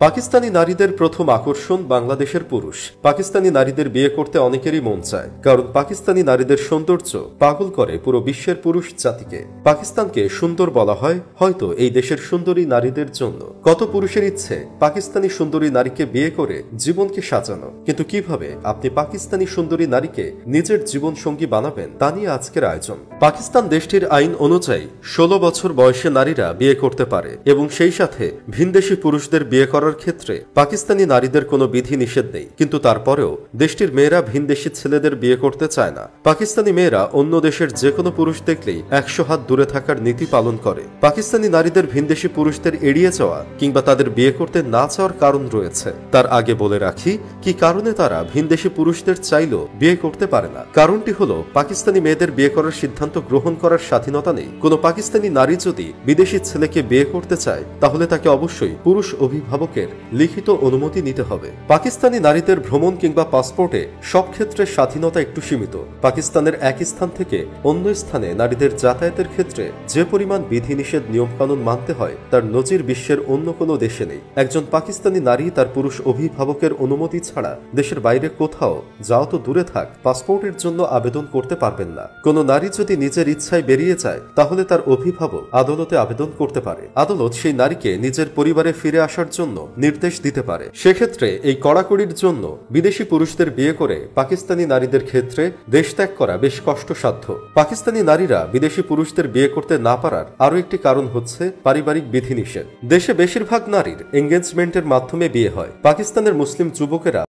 পাকিস্তানি নারীদের প্রথম আকর্ষণ বাংলাদেশের পুরুষ। পাকিস্তানি নারীদের বিয়ে করতে অনেকেরই মন চায়, কারণ পাকিস্তানি নারীদের সৌন্দর্য পাগল করে পুরো বিশ্বের পুরুষ জাতিকে। পাকিস্তানকে সুন্দর বলা হয় হয়তো এই দেশের সুন্দরী নারীদের জন্য। কত পুরুষের ইচ্ছে পাকিস্তানি সুন্দরী নারীকে বিয়ে করে জীবনকে সাজানো, কিন্তু কিভাবে আপনি পাকিস্তানি সুন্দরী নারীকে নিজের জীবন সঙ্গী বানাবেন তা নিয়ে আজকের আয়োজন। পাকিস্তান দেশটির আইন অনুযায়ী 16 বছর বয়সে নারীরা বিয়ে করতে পারে এবং সেই সাথে ভিনদেশী পুরুষদের বিয়ে করার ক্ষেত্রে পাকিস্তানি নারীদের কোনো বিধি নিষেধ নেই, কিন্তু তারপরেও দেশটির মেয়েরা ভিনদেশী ছেলেদের বিয়ে করতে চায় না। পাকিস্তানি মেয়েরা অন্য দেশের যে কোনো পুরুষ দেখলেই 100 হাত দূরে থাকার নীতি পালন করে। পাকিস্তানি নারীদের ভিনদেশী পুরুষদের এড়িয়ে যাওয়া কিংবা তাদের বিয়ে করতে না চাওয়ার কারণ রয়েছে। তার আগে বলে রাখি কি কারণে তারা ভিনদেশী পুরুষদের চাইলেও বিয়ে করতে পারে না। কারণটি হলো পাকিস্তানি মেয়েদের বিয়ে করার সিদ্ধান্ত গ্রহণ করার স্বাধীনতা নেই। কোনো পাকিস্তানি নারী যদি বিদেশি ছেলেকে বিয়ে করতে চায় তাহলে তাকে অবশ্যই পুরুষ অভিভাবকের লিখিত অনুমতি নিতে হবে। পাকিস্তানি নারীদের ভ্রমণ কিংবা পাসপোর্টে সব ক্ষেত্রে স্বাধীনতা একটু সীমিত। পাকিস্তানের এক স্থান থেকে অন্য স্থানে নারীদের যাতায়াতের ক্ষেত্রে যে পরিমাণ বিধিনিষেধ নিয়মকানুন মানতে হয় তার নজির বিশ্বের অন্য কোনো দেশে নেই। একজন পাকিস্তানি নারী তার পুরুষ অভিভাবকের অনুমতি ছাড়া দেশের বাইরে কোথাও যাও তো দূরে থাক পাসপোর্টের জন্য আবেদন করতে পারবেন না। কোনো নারী যদি নিজের ইচ্ছায় বেরিয়ে যায় তাহলে তার অভিভাবক আদালতে আবেদন করতে পারে। আদালত সেই নারীকে নিজের পরিবারে ফিরে আসার জন্য নির্দেশ দিতে পারে। সেক্ষেত্রে এই কড়াকড়ির জন্য বিদেশি পুরুষদের বিয়ে করে পাকিস্তানি নারীদের ক্ষেত্রে দেশ ত্যাগ করা বেশ কষ্টসাধ্য। পাকিস্তানি নারীরা বিদেশি পুরুষদের বিয়ে করতে না পারার আরো একটি কারণ হচ্ছে পারিবারিক বিধিনিষেধ। দেশে বেশিরভাগ নারীর এঙ্গেজমেন্টের মাধ্যমে বিয়ে হয়। পাকিস্তানের মুসলিম যুবকেরা